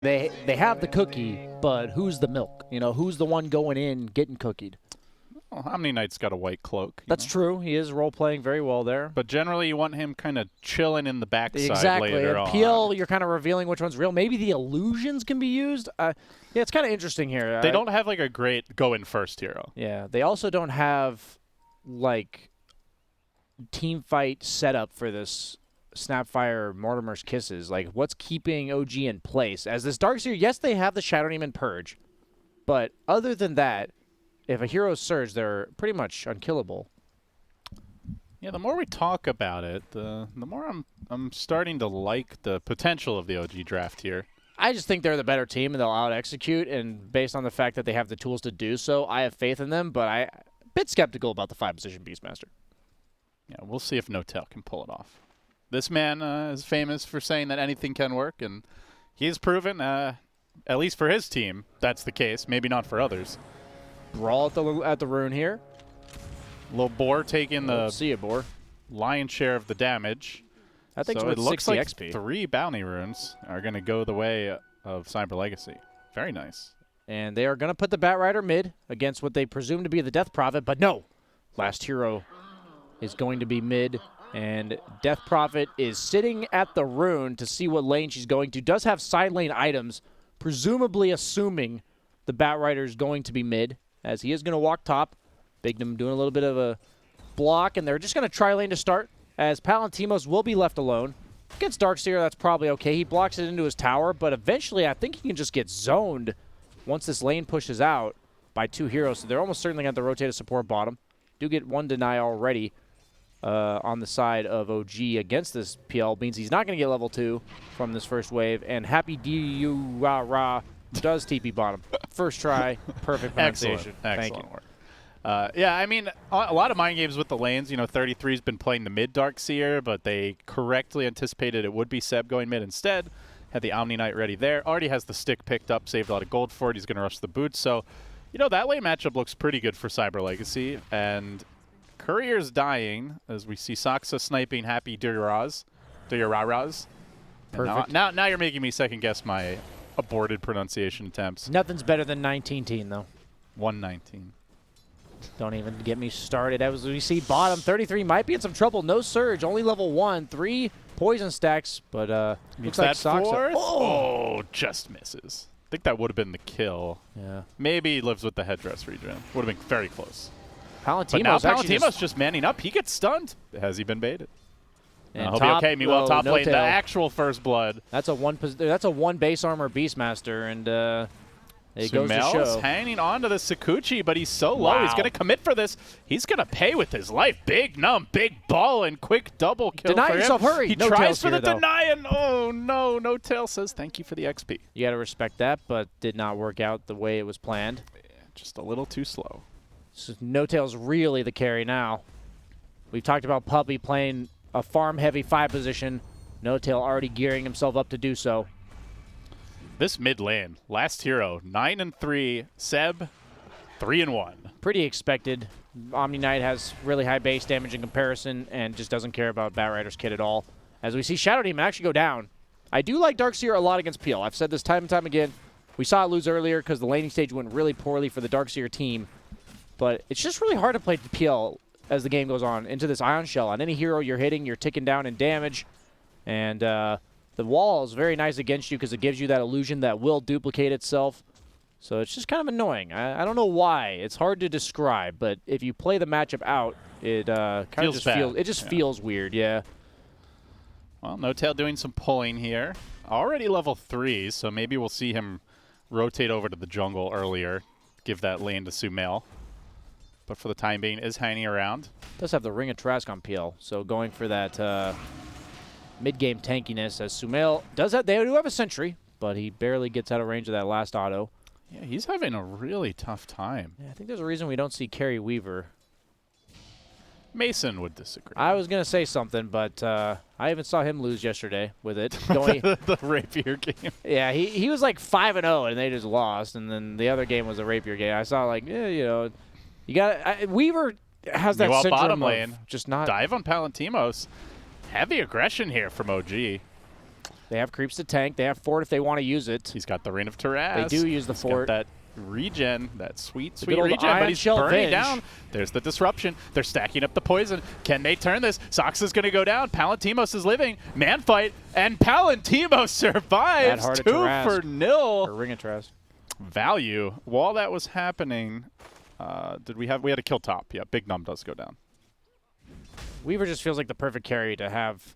They have the cookie, but who's the milk? You know, who's the one going in getting cookied? Well, Omni Knight's got a white cloak. That's true. He is role-playing very well there. But generally, you want him kind of chilling in the backside exactly. later And on. PL, you're kind of revealing which one's real. Maybe the illusions can be used. Yeah, it's kind of interesting here. They don't have, like, a great go-in-first hero. Yeah, they also don't have, like, team fight setup for this Snapfire Mortimer's Kisses. Like, what's keeping OG in place? As this Darkseer, yes, they have the Shadow Demon Purge, but other than that, if a hero's surge, they're pretty much unkillable. Yeah, the more we talk about it, the more I'm starting to like the potential of the OG draft here. I just think they're the better team, and they'll out-execute, and based on the fact that they have the tools to do so, I have faith in them, but I'm a bit skeptical about the 5-position Beastmaster. Yeah, we'll see if Notel can pull it off. This man is famous for saying that anything can work, and he's proven, at least for his team, that's the case. Maybe not for others. Brawl at the rune here. Little Boar taking the see it, Boar. lion's share of the damage. I think so it's it looks 60 like XP. 3 bounty runes are going to go the way of Cyber Legacy. Very nice. And they are going to put the Batrider mid against what they presume to be the Death Prophet, but no. Last hero is going to be mid, and Death Prophet is sitting at the rune to see what lane she's going to. Does have side lane items, presumably assuming the Batrider is going to be mid, as he is going to walk top. Bignum doing a little bit of a block, and they're just going to try lane to start, as Palantimos will be left alone. Against Darkseer, that's probably okay. He blocks it into his tower, but eventually I think he can just get zoned once this lane pushes out by 2 heroes. So they're almost certainly going to rotate a support bottom. Do get 1 deny already on the side of OG against this PL. Means he's not going to get level 2 from this first wave. And Happy D-U-Ra-Ra does TP bottom. First try, perfect pronunciation. Excellent Thank you. work. Yeah, I mean, a lot of mind games with the lanes. You know, 33's been playing the mid Darkseer, but they correctly anticipated it would be Seb going mid instead. Had the Omni Knight ready there. Already has the stick picked up, saved a lot of gold for it. He's going to rush the boots. So, you know, that lane matchup looks pretty good for Cyber Legacy. And Courier's dying, as we see Saksa sniping Happy Duraraz. Perfect. Now you're making me second guess my aborted pronunciation attempts. Nothing's better than 19-teen, though. 119. Don't even get me started. As we see bottom, 33 might be in some trouble. No surge, only level 1. 3 poison stacks, but looks like Saksa. Oh, just misses. I think that would have been the kill. Yeah. Maybe he lives with the headdress regen. Would have been very close. Palantimos But now actually Palantimos just manning up. He gets stunned. Has he been baited? And He'll be okay. Meanwhile, top lane, the actual first blood. That's a one base armor Beastmaster, and it goes to Sumel's show. hanging on to the Sakuchi, but he's so low. Wow. He's going to commit for this. He's going to pay with his life. Big numb, big ball, and quick double kill Deny for yourself, him. hurry. He No tries tails for here, the though. deny, and oh no, No Tail says thank you for the XP. You got to respect that, but did not work out the way it was planned. Yeah, just a little too slow. So No Tail's really the carry now. We've talked about Puppy playing a farm-heavy 5 position. No Tail already gearing himself up to do so. This mid lane, last hero, 9-3, Seb, 3-1. Pretty expected. Omni Knight has really high base damage in comparison and just doesn't care about Batrider's kit at all. As we see Shadow Demon actually go down. I do like Darkseer a lot against PL. I've said this time and time again. We saw it lose earlier because the laning stage went really poorly for the Darkseer team. But it's just really hard to play PL as the game goes on into this Ion Shell. On any hero you're hitting, you're ticking down in damage. And the wall is very nice against you because it gives you that illusion that will duplicate itself. So it's just kind of annoying. I don't know why. It's hard to describe, but if you play the matchup out, it kind of just feels weird, yeah. Well, No Tail doing some pulling here. Already level 3, so maybe we'll see him rotate over to the jungle earlier, give that lane to Sumel. But for the time being, is hanging around. Does have the Ring of Trask on PL, so going for that mid-game tankiness as Sumel does have. They do have a sentry, but he barely gets out of range of that last auto. Yeah, he's having a really tough time. Yeah, I think there's a reason we don't see Carrie Weaver. Mason would disagree. I was going to say something, but I even saw him lose yesterday with it. the rapier game. Yeah, he was like 5-0, and they just lost, and then the other game was a rapier game. I saw, like, yeah, you know, you got Weaver has that syndrome bottom of lane, just not. Dive on Palantimos. Heavy aggression here from OG. They have creeps to tank. They have fort if they want to use it. He's got the Reign of Taraz. They do use the fort. Got that regen, that sweet good old regen, Ion but he's Shell burning Venge. down. There's the disruption. They're stacking up the poison. Can they turn this? Sox is going to go down. Palantimos is living. Man fight, and Palantimos survives. 2-0. Or Ring of Taraz. Value. While that was happening, we had a kill top. Yeah, Big Num does go down. Weaver just feels like the perfect carry to have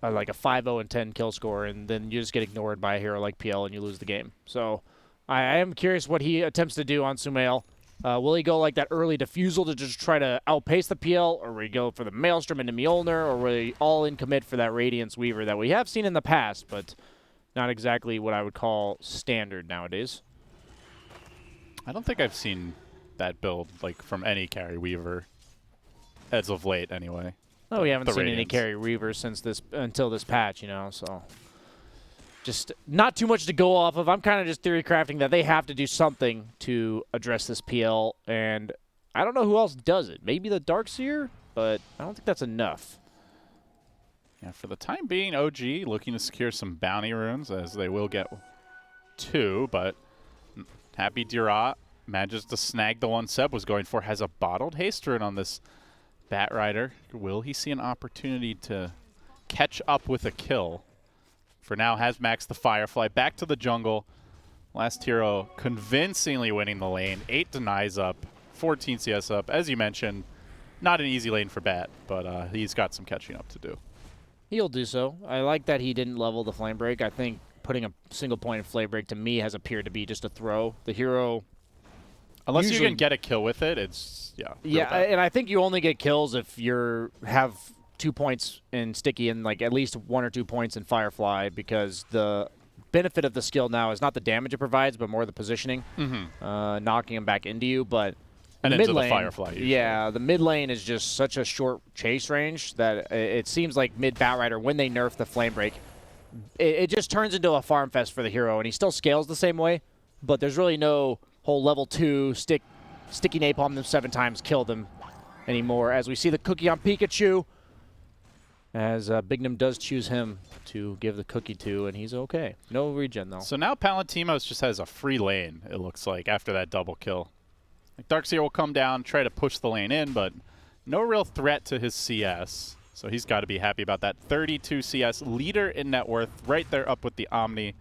like a 5-0 and 10 kill score, and then you just get ignored by a hero like PL and you lose the game. So I am curious what he attempts to do on Sumail. Will he go like that early defusal to just try to outpace the PL, or will he go for the Maelstrom into Mjolnir, or will he all in commit for that Radiance Weaver that we have seen in the past, but not exactly what I would call standard nowadays? I don't think I've seen that build like from any carry Weaver as of late, anyway. Oh, we haven't seen any Radiance. carry Weaver since until this patch, you know. So just not too much to go off of. I'm kind of just theory crafting that they have to do something to address this PL, and I don't know who else does it. Maybe the Darkseer, but I don't think that's enough. Yeah, for the time being, OG looking to secure some bounty runes, as they will get 2, but Happy Durat manages to snag the one Seb was going for. Has a bottled haste rune on this Bat Rider. Will he see an opportunity to catch up with a kill? For now, has Max the Firefly back to the jungle. Last hero convincingly winning the lane. 8 denies up, 14 CS up. As you mentioned, not an easy lane for Bat, but he's got some catching up to do. He'll do so. I like that he didn't level the Flame Break. I think putting a single point in Flame Break to me has appeared to be just a throw. The hero, Unless usually, you can get a kill with it, it's, yeah. Yeah, and I think you only get kills if you have 2 points in Sticky and like at least 1 or 2 points in Firefly, because the benefit of the skill now is not the damage it provides, but more the positioning, knocking him back into you. But and the into mid lane, the Firefly usually. Yeah, the mid lane is just such a short chase range that it seems like mid Bat Rider, when they nerf the Flame Break, it just turns into a farm fest for the hero, and he still scales the same way, but there's really no whole level 2 sticky napalm them 7 times, kill them anymore, as we see the cookie on Pikachu, as Bignum does choose him to give the cookie to, and he's okay. No regen, though. So now Palantimos just has a free lane, it looks like, after that double kill. Like Darkseer will come down, try to push the lane in, but no real threat to his CS. So he's got to be happy about that. 32 CS, leader in net worth, right there up with the Omni.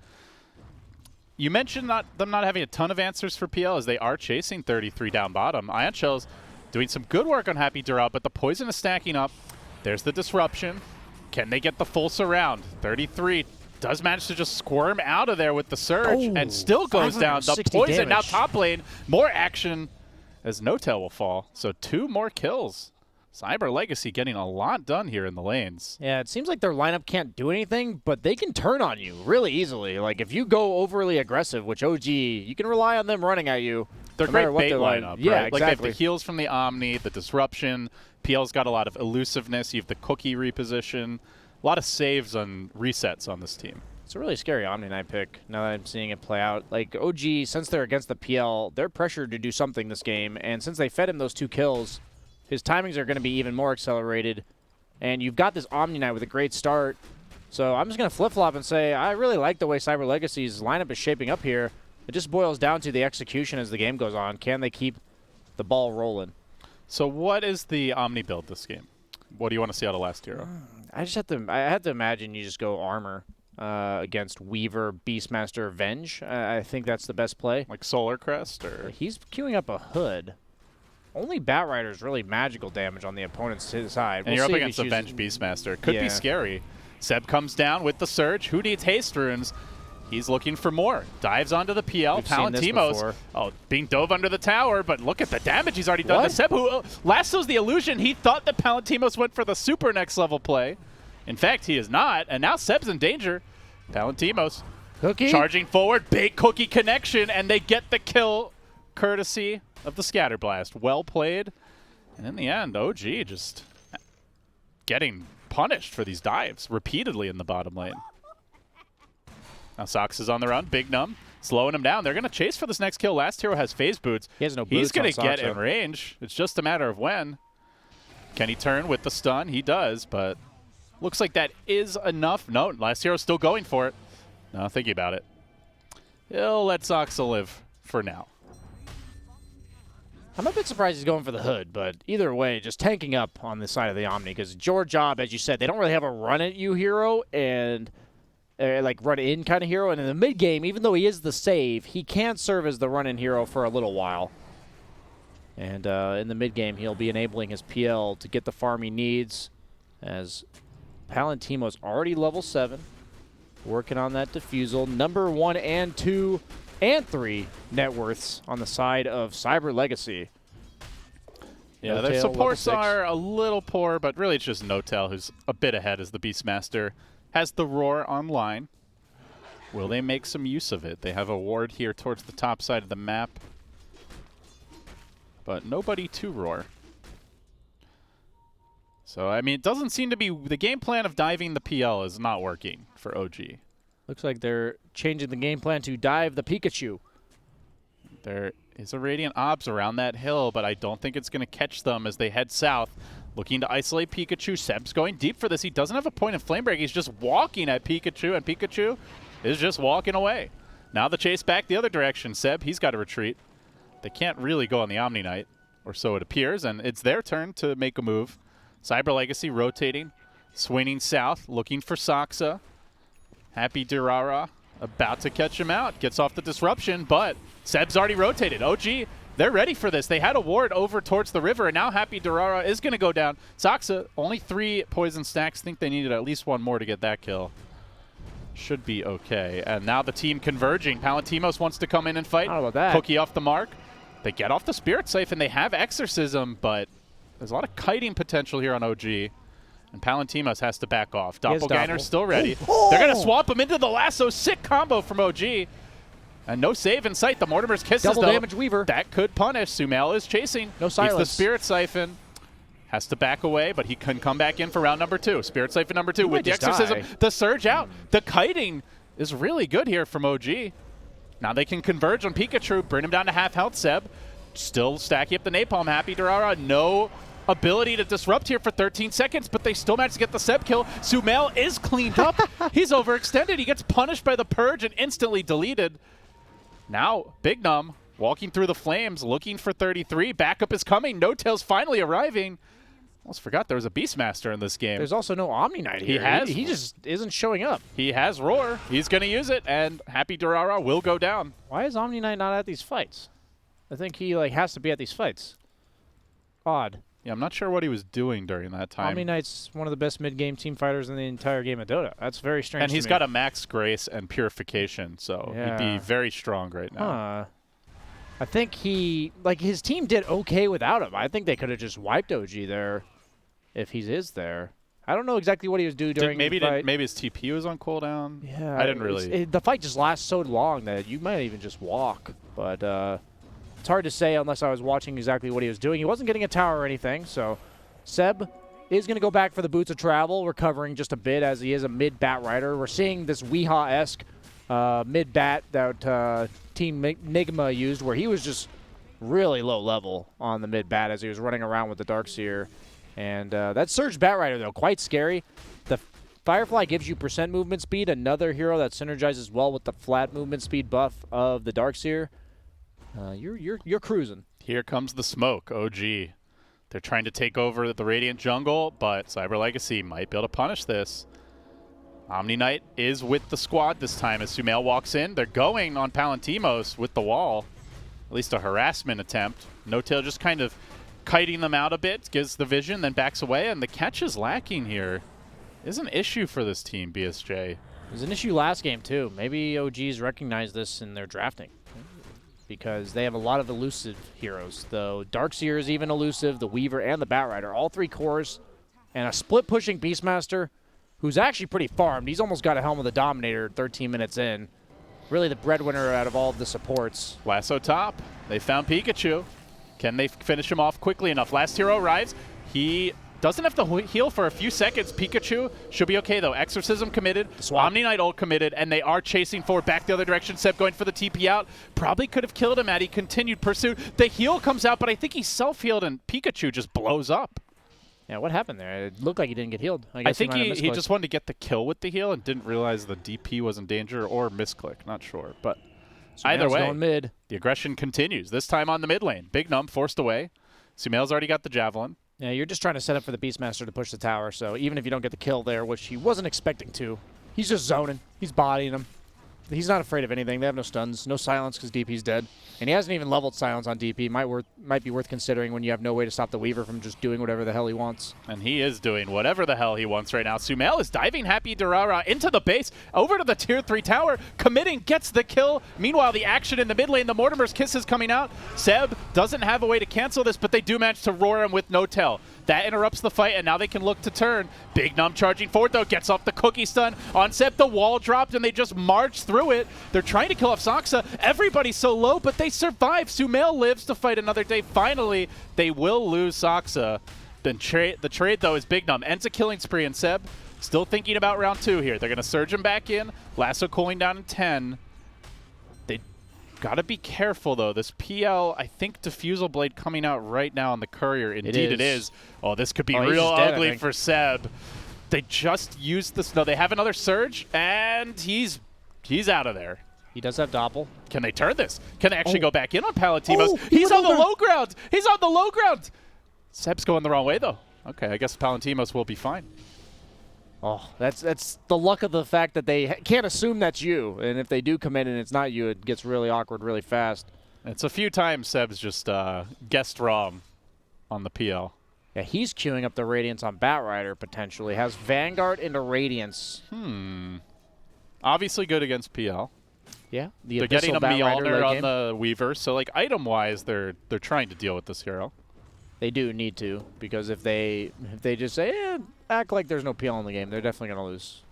You mentioned them not having a ton of answers for PL, as they are chasing 33 down bottom. Ion Shell's doing some good work on Happy Durat, but the poison is stacking up. There's the disruption. Can they get the full surround? 33 does manage to just squirm out of there with the surge, and still goes down. The poison damage. now top lane. More action as No-Tail will fall. So 2 more kills. Cyber Legacy getting a lot done here in the lanes. Yeah, it seems like their lineup can't do anything, but they can turn on you really easily. Like, if you go overly aggressive, which OG, you can rely on them running at you. They're no great matter what bait they're lineup, like. right? Yeah, Like they have exactly. the heals from the Omni, the disruption. PL's got a lot of elusiveness. You have the cookie reposition. A lot of saves and resets on this team. It's a really scary Omni Knight pick, now that I'm seeing it play out. Like, OG, since they're against the PL, they're pressured to do something this game, and since they fed him those 2 kills, his timings are going to be even more accelerated, and you've got this Omni Knight with a great start. So I'm just going to flip-flop and say I really like the way Cyber Legacy's lineup is shaping up here. It just boils down to the execution as the game goes on. Can they keep the ball rolling? So what is the Omni build this game? What do you want to see out of last hero? I have to imagine you just go armor against Weaver, Beastmaster, Venge. I think that's the best play. Like Solar Crest? Or He's queuing up a hood. Only Bat Rider is really magical damage on the opponent's side. And you're up against the Venge Beastmaster. Could be scary. Seb comes down with the surge. Who needs haste runes? He's looking for more. Dives onto the PL. Palantimos, being dove under the tower, but look at the damage he's already done to Seb, who lassos the illusion. He thought that Palantimos went for the super next level play. In fact, he is not, and now Seb's in danger. Palantimos charging forward. Big cookie connection, and they get the kill courtesy of the Scatter Blast. Well played. And in the end, OG just getting punished for these dives repeatedly in the bottom lane. Now Sox is on the run. Big Num slowing him down. They're going to chase for this next kill. Last hero has phase boots. He has no boots. He's going to get Sox, in range. It's just a matter of when. Can he turn with the stun? He does, but Looks like that is enough. No, last hero's still going for it. No, thinking about it. He'll let Soxa live for now. I'm a bit surprised he's going for the hood, but either way, just tanking up on the side of the Omni, because it's your job, as you said, they don't really have a run-at-you hero and like run-in kind of hero, and in the mid-game, even though he is the save, he can serve as the run-in hero for a little while. And in the mid-game, he'll be enabling his PL to get the farm he needs, as Palantimo's already level 7, working on that defusal. Number 1 and 2 and 3 net worths on the side of Cyber Legacy. Yeah, their supports are a little poor, but really it's just Notel who's a bit ahead as the Beastmaster has the Roar online. Will they make some use of it? They have a ward here towards the top side of the map, but nobody to Roar. So, I mean, it doesn't seem to be... The game plan of diving the PL is not working for OG. Looks like they're changing the game plan to dive the Pikachu. There is a Radiant Obs around that hill, but I don't think it's going to catch them as they head south, looking to isolate Pikachu. Seb's going deep for this. He doesn't have a point in Flame Break. He's just walking at Pikachu, and Pikachu is just walking away. Now the chase back the other direction. Seb, he's got to retreat. They can't really go on the Omni Knight, or so it appears, and it's their turn to make a move. Cyber Legacy rotating, swinging south, looking for Soxa. Happy Durara about to catch him out. Gets off the disruption, but Seb's already rotated. OG, they're ready for this. They had a ward over towards the river, and now Happy Durara is going to go down. Soxa, only 3 poison stacks. Think they needed at least 1 more to get that kill. Should be okay. And now the team converging. Palantimos wants to come in and fight. How about that? Cookie off the mark. They get off the Spirit Siphon. They have Exorcism, but there's a lot of kiting potential here on OG. And Palantimos has to back off. Doppelganger's still ready. Oh. They're going to swap him into the lasso. Sick combo from OG. And no save in sight. The Mortimer's Kisses, Double though, damage Weaver. that could punish. Sumail is chasing. No silence. He's the Spirit Siphon. Has to back away, but he can come back in for round number 2. Spirit Siphon number 2 with the Exorcism. The Surge out. The kiting is really good here from OG. Now they can converge on Pikachu. Bring him down to half health, Seb. Still stacking up the Napalm. Happy Durara. No ability to disrupt here for 13 seconds, but they still managed to get the Seb kill. Sumail is cleaned up. He's overextended. He gets punished by the Purge and instantly deleted. Now, Big Num walking through the flames, looking for 33. Backup is coming. No-Tail's finally arriving. Almost forgot there was a Beastmaster in this game. There's also no Omni Knight here. He just isn't showing up. He has Roar. He's going to use it, and Happy Durara will go down. Why is Omni Knight not at these fights? I think he has to be at these fights. Odd. Yeah, I'm not sure what he was doing during that time. Omni Knight's one of the best mid-game team fighters in the entire game of Dota. That's very strange. And he's got a max grace and purification, so he'd be very strong right now. I think his team did okay without him. I think they could have just wiped OG there if he is there. I don't know exactly what he was doing during the fight. Maybe his TP was on cooldown. Yeah, I didn't really. The fight just lasts so long that you might even just walk, but. It's hard to say unless I was watching exactly what he was doing. He wasn't getting a tower or anything, so Seb is going to go back for the Boots of Travel, recovering just a bit as he is a mid-bat rider. We're seeing this Weehaw-esque mid-bat that Team Nigma used, where he was just really low level on the mid-bat as he was running around with the Darkseer. And that Surge Bat Rider, though, quite scary. The Firefly gives you % movement speed, another hero that synergizes well with the flat movement speed buff of the Darkseer. You're cruising. Here comes the smoke, OG. They're trying to take over the Radiant jungle, but Cyber Legacy might be able to punish this. Omni Knight is with the squad this time as Sumail walks in. They're going on Palantimos with the wall. At least a harassment attempt. No-Tail just kind of kiting them out a bit, gives the vision, then backs away, and the catch is lacking here. Is an issue for this team, BSJ. It was an issue last game, too. Maybe OG's recognized this in their drafting, because they have a lot of elusive heroes. The Darkseer is even elusive, the Weaver and the Batrider, all 3 cores, and a split-pushing Beastmaster who's actually pretty farmed. He's almost got a Helm of the Dominator 13 minutes in. Really the breadwinner out of all of the supports. Lasso top. They found Pikachu. Can they finish him off quickly enough? Last hero arrives. He doesn't have to heal for a few seconds. Pikachu should be okay, though. Exorcism committed. Omni Knight ult committed, and they are chasing forward back the other direction. Seb going for the TP out. Probably could have killed him had he continued pursuit. The heal comes out, but I think he self-healed, and Pikachu just blows up. Yeah, what happened there? It looked like he didn't get healed. I guess think he he just wanted to get the kill with the heal and didn't realize the DP was in danger or misclick. Not sure. But either way, going mid. The aggression continues. This time on the mid lane. Big Num forced away. Sumail's already got the Javelin. Yeah, you're just trying to set up for the Beastmaster to push the tower, so even if you don't get the kill there, which he wasn't expecting to, he's just zoning. He's bodying him. He's not afraid of anything. They have no stuns, no silence because DP's dead. And he hasn't even leveled silence on DP. Might be worth considering when you have no way to stop the Weaver from just doing whatever the hell he wants. And he is doing whatever the hell he wants right now. Sumail is diving Happy Durara into the base, over to the tier 3 tower, committing, gets the kill. Meanwhile, the action in the mid lane, the Mortimer's Kiss is coming out. Seb doesn't have a way to cancel this, but they do manage to roar him with no tell. That interrupts the fight, and now they can look to turn. Big Num charging forward, though, gets off the cookie stun. On Seb, the wall dropped, and they just march through it. They're trying to kill off Saksa. Everybody's so low, but they survive. Sumail lives to fight another day. Finally, they will lose Saksa. Then the trade, though, is Big Num. Ends a killing spree, and Seb still thinking about round 2 here. They're going to surge him back in. Lasso cooling down in 10. They got to be careful, though. This PL, I think, Diffusal Blade coming out right now on the Courier. Indeed it is. Oh, this could be real ugly for Seb. They just used this. No, they have another surge, and he's out of there. He does have Doppel. Can they turn this? Can they actually go back in on Palantimos? He's on the low ground. He's on the low ground. Seb's going the wrong way, though. Okay, I guess Palantimos will be fine. Oh, that's the luck of the fact that they can't assume that's you. And if they do come in and it's not you, it gets really awkward really fast. It's a few times Seb's just guessed wrong on the PL. Yeah, he's queuing up the Radiance on Batrider, potentially. Has Vanguard into Radiance. Obviously good against PL. Yeah, they're getting a Mjolnir on the Weaver, so like item-wise, they're trying to deal with this hero. They do need to, because if they just say, act like there's no PL in the game, they're definitely going to lose.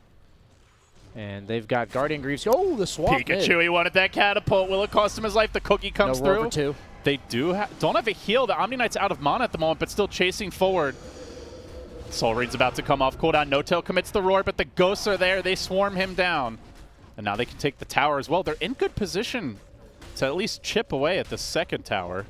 And they've got Guardian Greaves. Oh, the swap. Pikachu, he wanted that catapult. Will it cost him his life? The cookie comes through. For 2. They don't have a heal. The Omni Knight's out of mana at the moment, but still chasing forward. Soul Ring's about to come off cooldown. No-Tail commits the roar, but the ghosts are there. They swarm him down. And now they can take the tower as well. They're in good position to at least chip away at the second tower.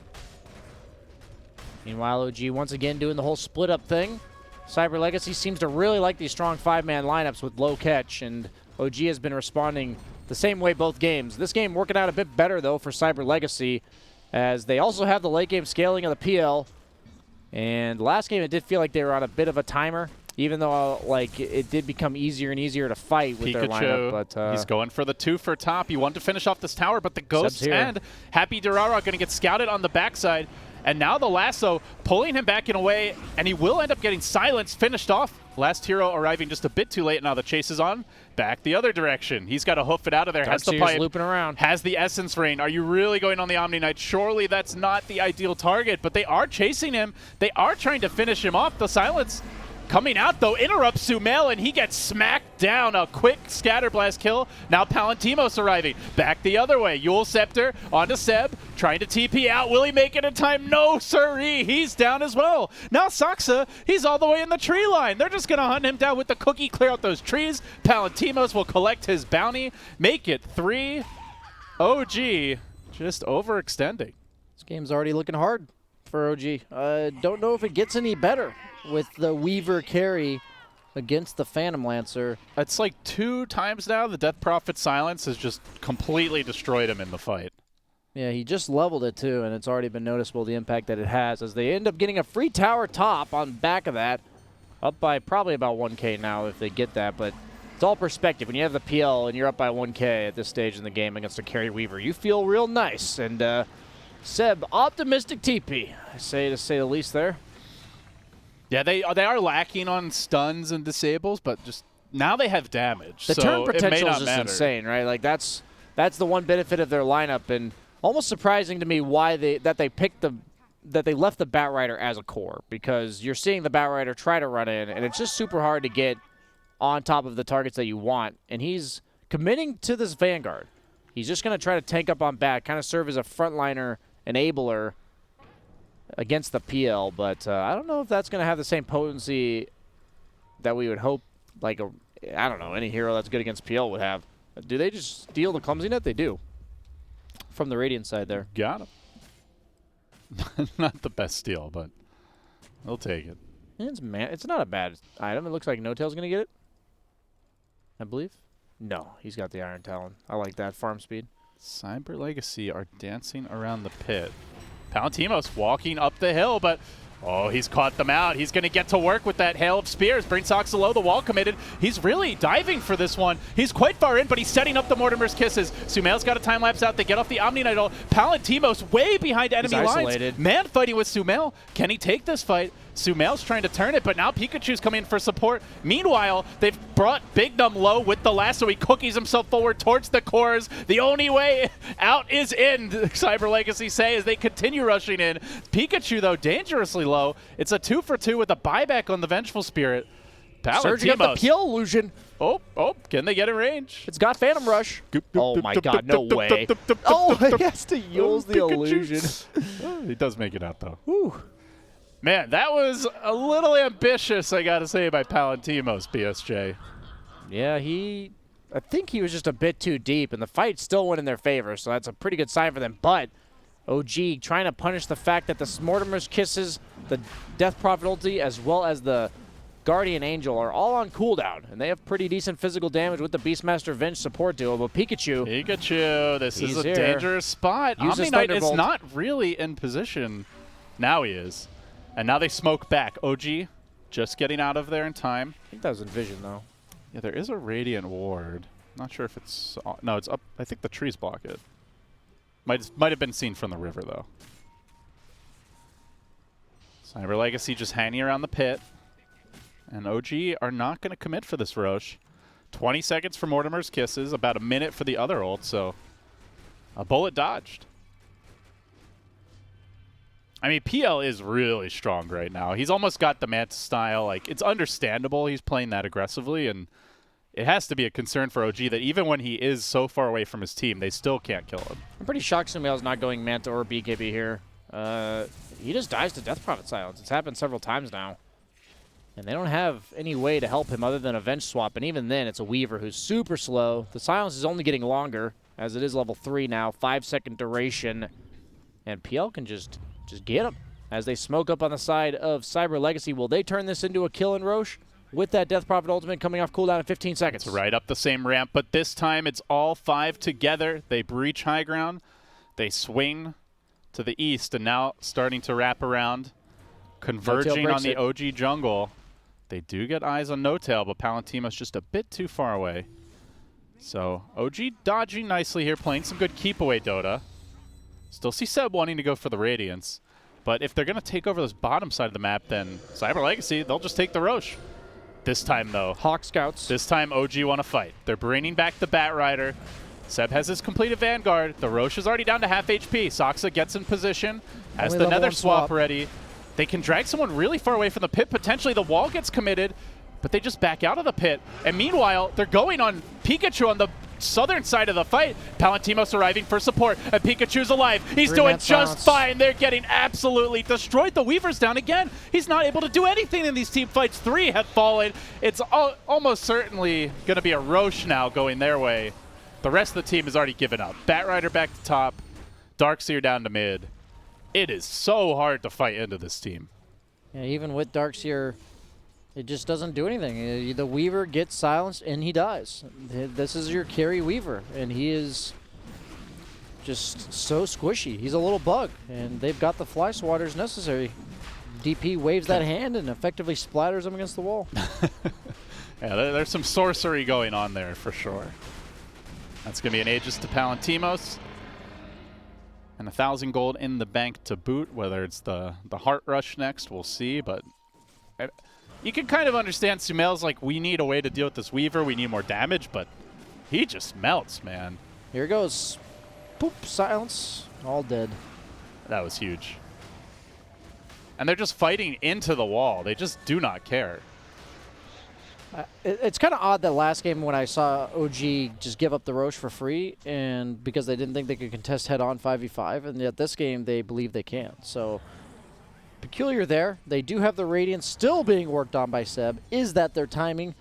Meanwhile, OG once again doing the whole split-up thing. Cyber Legacy seems to really like these strong 5-man lineups with low catch, and OG has been responding the same way both games. This game working out a bit better, though, for Cyber Legacy, as they also have the late game scaling of the PL. And last game, it did feel like they were on a bit of a timer, even though like it did become easier and easier to fight with their lineup. But he's going for the 2 for top. He wanted to finish off this tower, but the Ghosts and Happy Durara are going to get scouted on the backside. And now the lasso pulling him back in a way, and he will end up getting silenced, finished off. Last hero arriving just a bit too late. Now the chase is on. Back the other direction. He's got to hoof it out of there. Has the pipe. Looping around. Has the Essence Rain. Are you really going on the Omni Knight? Surely that's not the ideal target, but they are chasing him. They are trying to finish him off. The silence coming out, though, interrupts Sumail, and he gets smacked down. A quick Scatterblast kill. Now Palantimos arriving. Back the other way. Yule Scepter onto Seb, trying to TP out. Will he make it in time? No, sirree. He's down as well. Now Saksa, he's all the way in the tree line. They're just going to hunt him down with the cookie, clear out those trees. Palantimos will collect his bounty, make it 3. OG just overextending. This game's already looking hard for OG. Don't know if it gets any better with the Weaver carry against the Phantom Lancer. It's like 2 times now the Death Prophet silence has just completely destroyed him in the fight. Yeah, he just leveled it too, and it's already been noticeable the impact that it has as they end up getting a free tower top on back of that. Up by probably about 1K now if they get that, but it's all perspective. When you have the PL and you're up by 1K at this stage in the game against a carry Weaver, you feel real nice. And Seb, optimistic TP, I say to say the least there. Yeah, they are lacking on stuns and disables, but just now they have damage. The so turn potential is just matter. insane, right? Like that's the one benefit of their lineup, and almost surprising to me why they left the Batrider as a core, because you're seeing the Batrider try to run in, and it's just super hard to get on top of the targets that you want. And he's committing to this Vanguard. He's just going to try to tank up on back, kind of serve as a frontliner enabler against the PL, but I don't know if that's going to have the same potency that we would hope, like, I don't know, any hero that's good against PL would have. Do they just steal the Clumsy Net? They do. From the Radiant side there. Got him. Not the best steal, but they'll take it. It's not a bad item. It looks like No Tail's going to get it, I believe. No, he's got the Iron Talon. I like that farm speed. Cyber Legacy are dancing around the pit. Palantimos walking up the hill, but oh, he's caught them out. He's going to get to work with that hail of spears. Brings Soxa low, the wall committed. He's really diving for this one. He's quite far in, but he's setting up the Mortimer's Kisses. Sumail's got a time lapse out. They get off the Omni Knight. Palantimos way behind enemy lines. Man fighting with Sumail. Can he take this fight? Sumail's trying to turn it, but now Pikachu's coming in for support. Meanwhile, they've brought Big Num low with the lasso. He cookies himself forward towards the cores. The only way out is in, Cyber Legacy say, as they continue rushing in. Pikachu, though, dangerously low. It's a 2-for-2 with a buyback on the Vengeful Spirit. Surging up the Peel illusion. Oh, can they get in range? It's got Phantom Rush. Oh my god, no way. Oh, he has to use the illusion. He does make it out, though. Whew. Man, that was a little ambitious, I gotta say, by Palantimos, BSJ. Yeah, I think he was just a bit too deep, and the fight still went in their favor, so that's a pretty good sign for them. But OG trying to punish the fact that the Mortimer's Kisses, the Death Prophet ulti, as well as the Guardian Angel are all on cooldown, and they have pretty decent physical damage with the Beastmaster Venge support duo. But Pikachu, this is a dangerous spot. Omni Knight is not really in position. Now he is. And now they smoke back. OG just getting out of there in time. I think that was in vision, though. Yeah, there is a Radiant Ward. Not sure if it's... no, it's up. I think the trees block it. Might have been seen from the river, though. Cyber Legacy just hanging around the pit. And OG are not going to commit for this Roche. 20 seconds for Mortimer's Kisses, about a minute for the other ult, so a bullet dodged. I mean, PL is really strong right now. He's almost got the Manta style. Like, it's understandable he's playing that aggressively, and it has to be a concern for OG that even when he is so far away from his team, they still can't kill him. I'm pretty shocked Sumail's not going Manta or BKB here. He just dies to Death Prophet Silence. It's happened several times now. And they don't have any way to help him other than a Venge swap, and even then, it's a Weaver who's super slow. The silence is only getting longer, as it is level 3 now, 5-second duration, and PL can just get him as they smoke up on the side of Cyber Legacy. Will they turn this into a kill in Roche with that Death Prophet ultimate coming off cooldown in 15 seconds? It's right up the same ramp, but this time it's all 5 together. They breach high ground. They swing to the east and now starting to wrap around, converging on the OG jungle. They do get eyes on No Tail, but Palantimos just a bit too far away. So OG dodging nicely here, playing some good keep away Dota. Still see Seb wanting to go for the Radiance. But if they're going to take over this bottom side of the map, then Cyber Legacy, they'll just take the Roche. This time, though. Hawk Scouts. This time, OG want to fight. They're bringing back the Bat Rider. Seb has his completed Vanguard. The Roche is already down to half HP. Soxa gets in position. Has the Nether swap ready. They can drag someone really far away from the pit. Potentially, the wall gets committed, but they just back out of the pit. And meanwhile, they're going on Pikachu on the southern side of the fight. Palantimos arriving for support, and Pikachu's alive. He's doing just fine. They're getting absolutely destroyed. The Weaver's down again. He's not able to do anything in these team fights. 3 have fallen. It's almost certainly going to be a Roche now going their way. The rest of the team has already given up. Batrider back to top. Darkseer down to mid. It is so hard to fight into this team. Yeah, even with Darkseer, it just doesn't do anything. The Weaver gets silenced, and he dies. This is your carry Weaver, and he is just so squishy. He's a little bug, and they've got the fly swatters necessary. DP waves that hand and effectively splatters him against the wall. Yeah, there's some sorcery going on there for sure. That's going to be an Aegis to Palantimos. And 1,000 gold in the bank to boot. Whether it's the Heart Rush next, we'll see. But you can kind of understand Sumail's like, we need a way to deal with this Weaver. We need more damage, but he just melts, man. Here goes. Poop, silence, all dead. That was huge. And they're just fighting into the wall. They just do not care. It's kind of odd that last game when I saw OG just give up the Roche for free, and because they didn't think they could contest head-on 5v5, and yet this game they believe they can. So peculiar there. They do have the Radiance still being worked on by Seb. Is that their timing?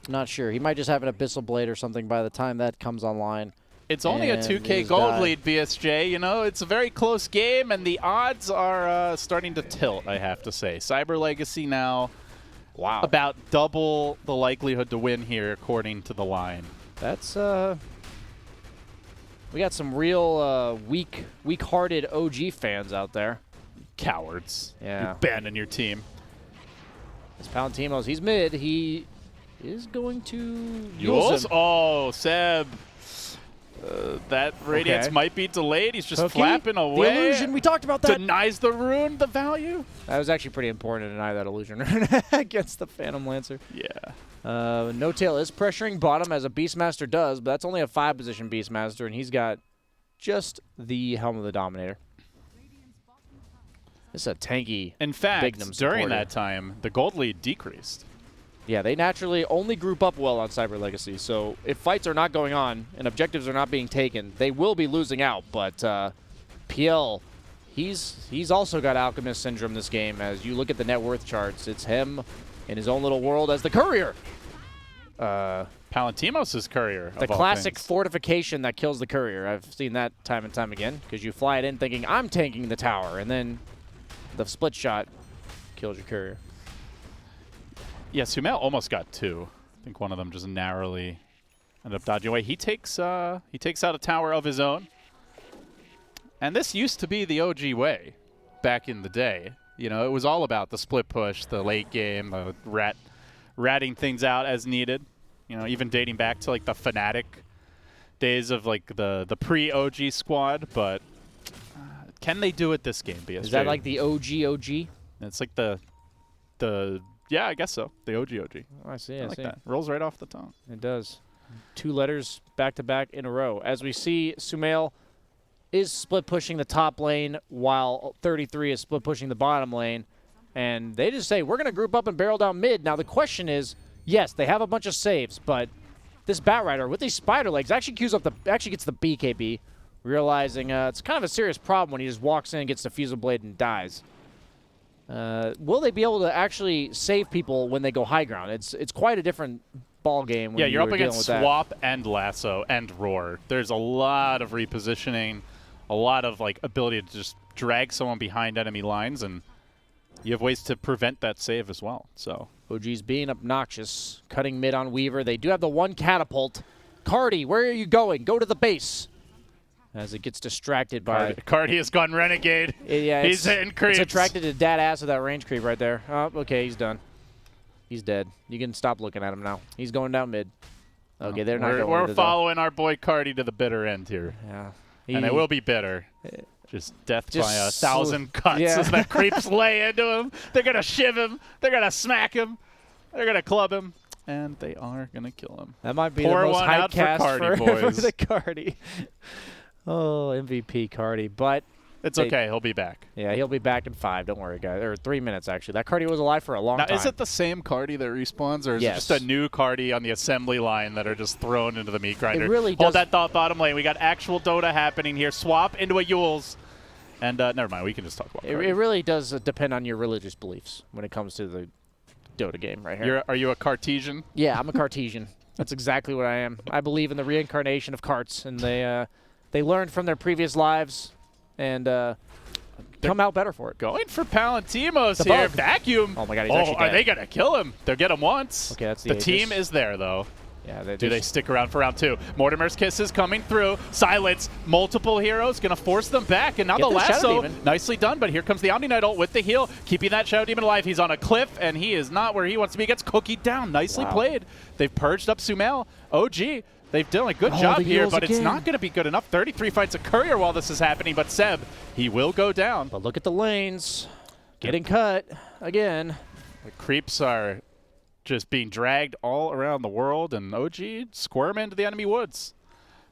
Not sure. He might just have an Abyssal Blade or something by the time that comes online. It's only a And 2K he's gold died. lead, BSJ. You know, it's a very close game, and the odds are starting to tilt, I have to say. Cyber Legacy now about double the likelihood to win here, according to the line. That's, we got some real weak-hearted OG fans out there. Cowards. Yeah. You abandon your team. This Palantimos, he's mid. He is going to Yules? use him. Oh, Seb. That Radiance Okay. might be delayed. He's just Cookie? flapping away. The illusion, we talked about that. Denies the rune the value. That was actually pretty important to deny that illusion against the Phantom Lancer. Yeah. No Tail is pressuring bottom as a Beastmaster does, but that's only a 5-position Beastmaster, and he's got just the Helm of the Dominator. This is a tanky In fact, Bignum during supporter. that time, the gold lead decreased. Yeah, they naturally only group up well on Cyber Legacy, so if fights are not going on and objectives are not being taken, they will be losing out, but PL, he's also got Alchemist Syndrome this game. As you look at the net worth charts, it's him in his own little world as the Courier. Palantimos' Courier. The of all classic things. fortification that kills the Courier. I've seen that time and time again, because you fly it in thinking, I'm tanking the tower, and then the split shot kills your Courier. Yeah, Sumail almost got 2. I think one of them just narrowly ended up dodging away. He takes out a tower of his own. And this used to be the OG way back in the day. You know, it was all about the split push, the late game, ratting things out as needed. You know, even dating back to like the Fnatic days of like the pre-OG squad. But can they do it this game, BSJ? Is that like the OG? It's like the yeah, I guess so. The OG. Oh, I see, I I like see. that. Rolls right off the tongue. It does. 2 letters back-to-back in a row. As we see, Sumail is split pushing the top lane while 33 is split pushing the bottom lane. And they just say, we're going to group up and barrel down mid. Now, the question is, yes, they have a bunch of saves, but this Batrider with these spider legs actually gets the BKB, realizing it's kind of a serious problem when he just walks in, gets the Fusel Blade, and dies. Will they be able to actually save people when they go high ground? It's quite a different ball game. When Yeah, you're up dealing against with that. Swap and Lasso and Roar. There's a lot of repositioning, a lot of like ability to just drag someone behind enemy lines, and you have ways to prevent that save as well. So OG's being obnoxious, cutting mid on Weaver. They do have the one catapult. Cardi, where are you going? Go to the base. As it gets distracted by... Cardi has gone Renegade. Yeah, he's hitting creeps. It's attracted to dad ass with that range creep right there. Oh, okay, he's done. He's dead. You can stop looking at him now. He's going down mid. Okay, they're not going We're to following our boy Cardi to the bitter end here. Yeah. And it will be bitter. Just death by 1,000 cuts as the creeps lay into him. They're going to shiv him. They're going to smack him. They're going to club him. And they are going to kill him. That might be Pour the most one hype out for cast Cardi, for boys. the Cardi. Oh, MVP Cardi. But it's okay. He'll be back. Yeah, he'll be back in 5. Don't worry, guys. Or 3 minutes, actually. That Cardi was alive for a long time. Now, is it the same Cardi that respawns, or is it just a new Cardi on the assembly line that are just thrown into the meat grinder? It really does. Hold that thought, bottom lane. We got actual Dota happening here. Swap into a Yules. And never mind. We can just talk about Cardi. It really does depend on your religious beliefs when it comes to the Dota game right here. Are you a Cartesian? Yeah, I'm a Cartesian. That's exactly what I am. I believe in the reincarnation of carts, and they learned from their previous lives and come out better for it. Going for Palantimos The here. bug. Vacuum. Oh my God, he's actually are dead. they going to kill him? They'll get him once. Okay, that's the The Aegis. team is there, though. Yeah, Do they stick around for round 2? Mortimer's Kiss is coming through. Silence. Multiple heroes. Going to force them back. And now Get the the Shadow lasso. Demon. Nicely done. But here comes the Omni Knight ult with the heal. Keeping that Shadow Demon alive. He's on a cliff. And he is not where he wants to be. Gets cookied down. Nicely played. They've purged up Sumail. OG. They've done a good job here. But it's not going to be good enough. 33 fights a Courier while this is happening. But Seb, he will go down. But look at the lanes. Getting cut again. The creeps are just being dragged all around the world, and OG squirm into the enemy woods.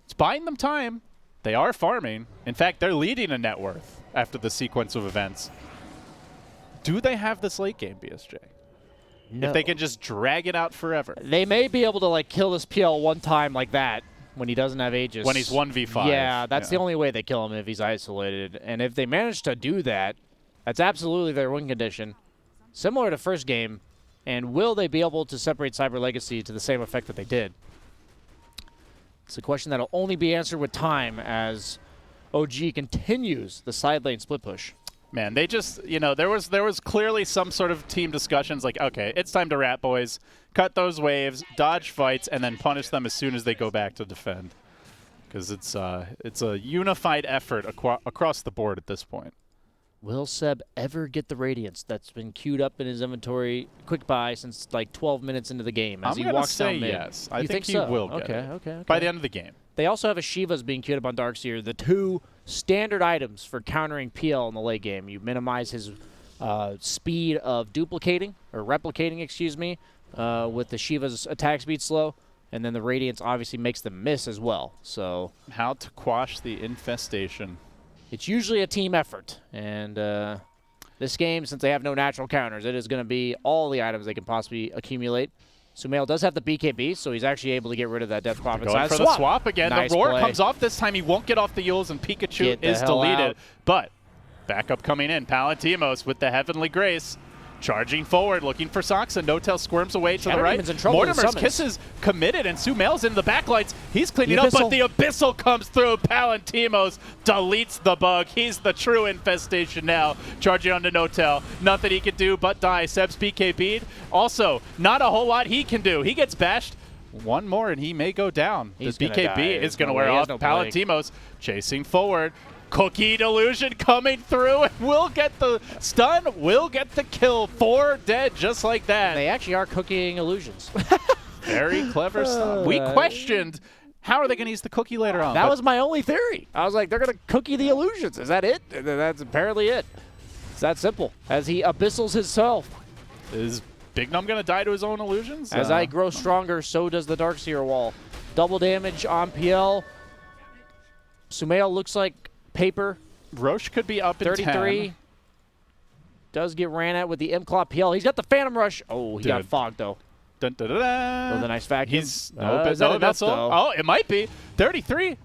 It's buying them time. They are farming. In fact, they're leading a net worth after the sequence of events. Do they have this late game, BSJ? No. If they can just drag it out forever. They may be able to like kill this PL one time like that when he doesn't have Aegis. When he's 1v5. Yeah, that's the only way they kill him if he's isolated. And if they manage to do that, that's absolutely their win condition. Similar to first game. And will they be able to separate Cyber Legacy to the same effect that they did? It's a question that'll only be answered with time as OG continues the side lane split push. Man, they just, there was clearly some sort of team discussions like, okay, it's time to rat, boys. Cut those waves, dodge fights, and then punish them as soon as they go back to defend. Because it's a unified effort across the board at this point. Will Seb ever get the Radiance that's been queued up in his inventory quick buy since like 12 minutes into the game as he walks down mid? Yes. I think he so? will get it Okay. by the end of the game. They also have a Shiva's being queued up on Darkseer, the 2 standard items for countering PL in the late game. You minimize his speed of duplicating, or replicating, excuse me, with the Shiva's attack speed slow, and then the Radiance obviously makes them miss as well. So how to quash the infestation. It's usually a team effort, and this game, since they have no natural counters, it is going to be all the items they can possibly accumulate. Sumail does have the BKB, so he's actually able to get rid of that Death Prophet side. Going for the swap again. Nice the roar play. comes off this time. He won't get off the Yules, and Pikachu is deleted. Out. But backup coming in. Palantimos with the Heavenly Grace. Charging forward, looking for Soxa. No-Tail squirms away to the right. In trouble. Mortimer's Kisses committed, and Sumail's in the backlights. He's cleaning up, but the Abyssal comes through. Palantimos deletes the bug. He's the true infestation now. Charging onto No-Tail. Nothing he can do but die. Seb's BKB'd. Also, not a whole lot he can do. He gets bashed. One more, and he may go down. He's the BKB is going to wear off. Palantimos chasing forward. Cookie Delusion coming through, and will get the stun, will get the kill. 4 dead just like that. They actually are cooking illusions. Very clever stuff. We questioned, how are they going to use the cookie later on? That was my only theory. I was like, they're going to cookie the illusions. Is that it? And that's apparently it. It's that simple. As he abyssals himself. Is Big Num going to die to his own illusions? As I grow stronger, so does the Darkseer wall. Double damage on PL. Sumail looks like paper. Roche could be up in 33. 10. Does get ran at with the M-Claw PL. He's got the Phantom Rush. Oh, he got fogged, though. Dun, dun, dun, dun. With a nice vacuum. He's is that enough, though? Oh, it might be. 33.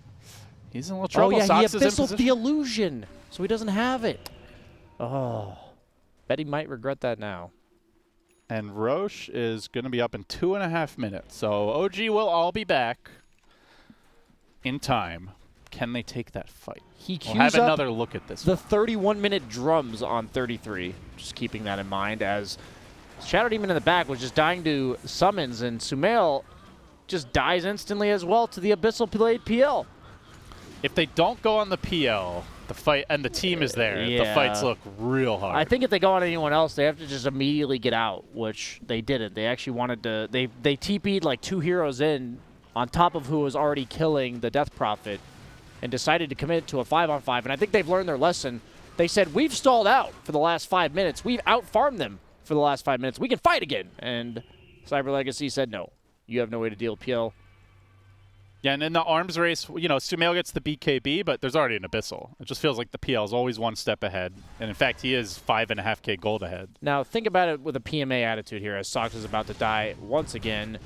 He's in a little trouble. Oh, yeah, Sox he is in abyssaled position. the illusion, so he doesn't have it. Oh. Bet he might regret that now. And Roche is going to be up in 2.5 minutes. So OG will all be back in time. Can they take that fight? He queues we'll have up another look at this. The 31-minute drums on 33. Just keeping that in mind, as Shadow Demon in the back was just dying to summons, and Sumail just dies instantly as well to the Abyssal Blade PL. If they don't go on the PL, the fight, and the team is there, the fights look real hard. I think if they go on anyone else, they have to just immediately get out, which they didn't. They actually wanted to. They TP'd like 2 heroes in on top of who was already killing the Death Prophet, and decided to commit to a 5-on-5. And I think they've learned their lesson. They said, we've stalled out for the last 5 minutes. We've out-farmed them for the last 5 minutes. We can fight again. And Cyber Legacy said, no, you have no way to deal with PL. Yeah, and in the arms race, Sumail gets the BKB, but there's already an Abyssal. It just feels like the PL is always one step ahead. And in fact, he is 5.5K gold ahead. Now, think about it with a PMA attitude here, as Sox is about to die once again.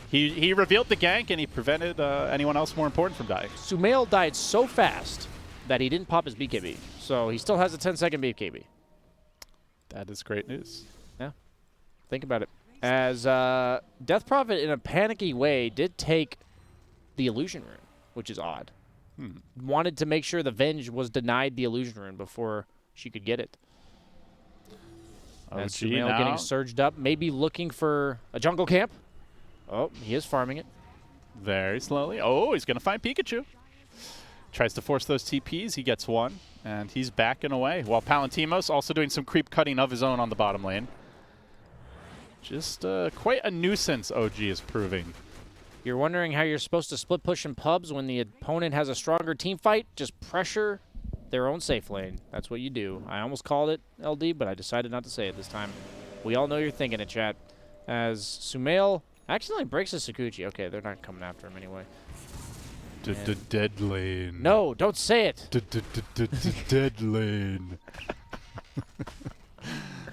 He revealed the gank, and he prevented anyone else more important from dying. Sumail died so fast that he didn't pop his BKB. So he still has a 10-second BKB. That is great news. Yeah. Think about it. As Death Prophet, in a panicky way, did take the Illusion Rune, which is odd. Wanted to make sure the Venge was denied the Illusion Rune before she could get it. And Sumail getting surged up, maybe looking for a jungle camp. Oh, he is farming it. Very slowly. Oh, he's going to find Pikachu. Tries to force those TPs. He gets one, and he's backing away. While Palantimos also doing some creep cutting of his own on the bottom lane. Just quite a nuisance OG is proving. You're wondering how you're supposed to split push in pubs when the opponent has a stronger team fight? Just pressure their own safe lane. That's what you do. I almost called it, LD, but I decided not to say it this time. We all know you're thinking it, chat. As Sumail accidentally breaks his Sakuchi. Okay, they're not coming after him anyway. Dead lane. No, don't say it. Dead lane.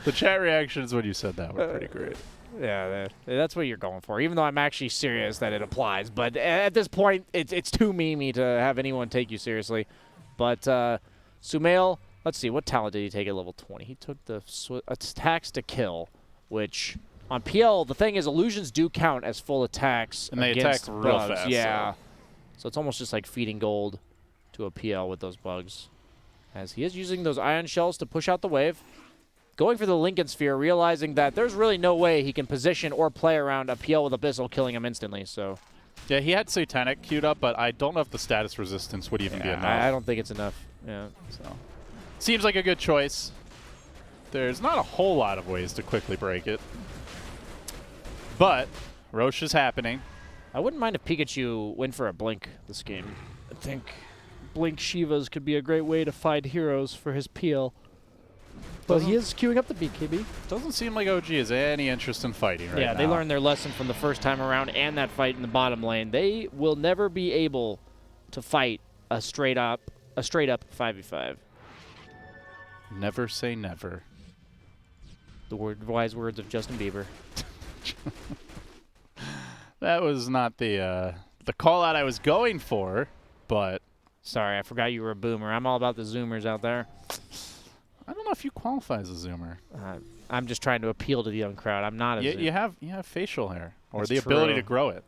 The chat reactions when you said that were pretty great. Yeah, that's what you're going for, even though I'm actually serious that it applies. But at this point, it's too memey to have anyone take you seriously. But Sumail, let's see, what talent did he take at level 20? He took the attacks to kill, which on PL, the thing is illusions do count as full attacks. And they attack real fast. Yeah. So it's almost just like feeding gold to a PL with those bugs. As he is using those ion shells to push out the wave. Going for the Lincoln Sphere, realizing that there's really no way he can position or play around a PL with Abyssal, killing him instantly. So, yeah, he had Satanic queued up, but I don't know if the status resistance would even be enough. I don't think it's enough. Yeah. So, seems like a good choice. There's not a whole lot of ways to quickly break it. But Roche is happening. I wouldn't mind if Pikachu went for a Blink this game. I think Blink Shivas could be a great way to find heroes for his PL. But he is queuing up the BKB. Doesn't seem like OG has any interest in fighting right now. Yeah, they learned their lesson from the first time around and that fight in the bottom lane. They will never be able to fight a straight up 5v5. Never say never. The wise words of Justin Bieber. That was not the call out I was going for, but sorry, I forgot you were a boomer. I'm all about the Zoomers out there. I don't know if you qualify as a Zoomer. I'm just trying to appeal to the young crowd. I'm not a Zoomer. You have facial hair, or That's the true. ability to grow it.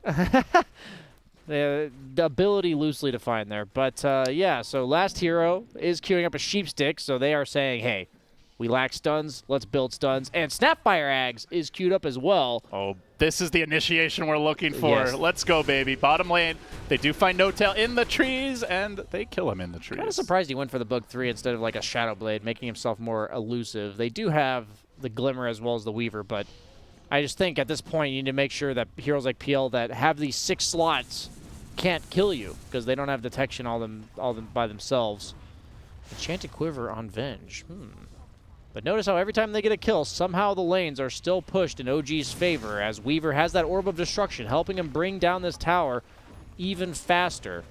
The ability loosely defined there. But, yeah, so last hero is queuing up a Sheep Stick, so they are saying, hey, we lack stuns, let's build stuns. And Snapfire Ags is queued up as well. Oh, this is the initiation we're looking for. Yes. Let's go, baby. Bottom lane, they do find No Tail in the trees, and they kill him in the trees. Kind of surprised he went for the Bug 3 instead of like a Shadow Blade, making himself more elusive. They do have the Glimmer as well as the Weaver, but I just think at this point you need to make sure that heroes like PL that have these 6 slots can't kill you because they don't have detection all them by themselves. Enchanted Quiver on Venge. But notice how every time they get a kill, somehow the lanes are still pushed in OG's favor as Weaver has that Orb of Destruction, helping him bring down this tower even faster.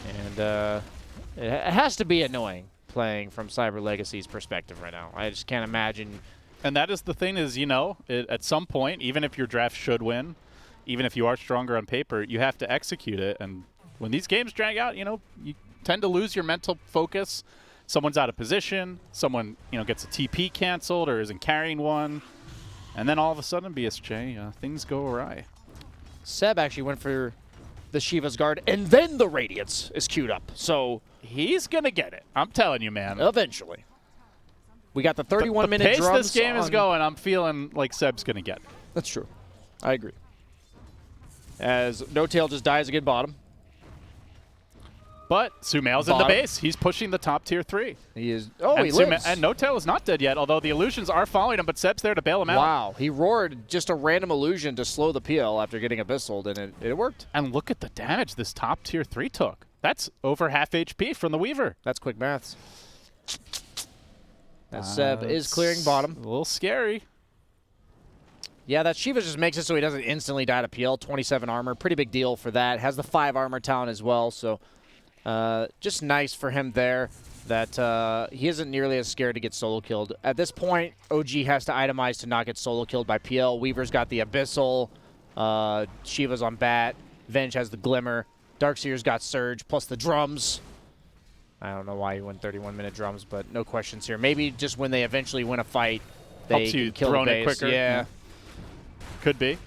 And it has to be annoying playing from Cyber Legacy's perspective right now. I just can't imagine. And that is the thing is, at some point, even if your draft should win, even if you are stronger on paper, you have to execute it. And when these games drag out, you tend to lose your mental focus. Someone's out of position, someone gets a TP canceled or isn't carrying one, and then all of a sudden, BSJ, things go awry. Seb actually went for the Shiva's Guard, and then the Radiance is queued up. So he's going to get it. I'm telling you, man. Eventually. We got the 31-minute pace drums this game is going, I'm feeling like Seb's going to get it. That's true. I agree. As No Tail just dies again bottom. But Sumail's in the base. He's pushing the top tier 3. He is. Oh, he lives. And No Tail is not dead yet, although the illusions are following him, but Seb's there to bail him out. Wow. He roared just a random illusion to slow the PL after getting Abyssal, and it worked. And look at the damage this top tier 3 took. That's over half HP from the Weaver. That's quick maths. As Seb is clearing bottom. A little scary. Yeah, that Shiva just makes it so he doesn't instantly die to PL. 27 armor. Pretty big deal for that. Has the 5 armor talent as well, so just nice for him there that he isn't nearly as scared to get solo killed. At this point, OG has to itemize to not get solo killed by PL. Weaver's got the Abyssal. Shiva's on Bat. Venge has the Glimmer. Darkseer's got Surge, plus the drums. I don't know why he went 31-minute drums, but no questions here. Maybe just when they eventually win a fight, they helps you can kill throw the it base. quicker. Yeah. Could be.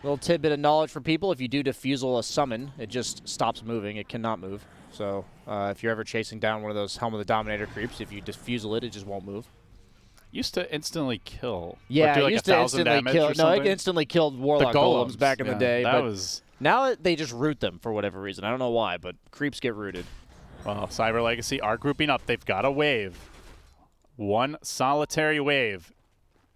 Little tidbit of knowledge for people. If you do defusal a summon, it just stops moving. It cannot move. So if you're ever chasing down one of those Helm of the Dominator creeps, if you defusal it, it just won't move. Used to instantly kill. Yeah, or do like it used 1,000 to instantly damage kill. or something. No, it instantly killed Warlock golems back in the day. That but was. Now they just root them for whatever reason. I don't know why, but creeps get rooted. Well, Cyber Legacy are grouping up. They've got a wave. One solitary wave.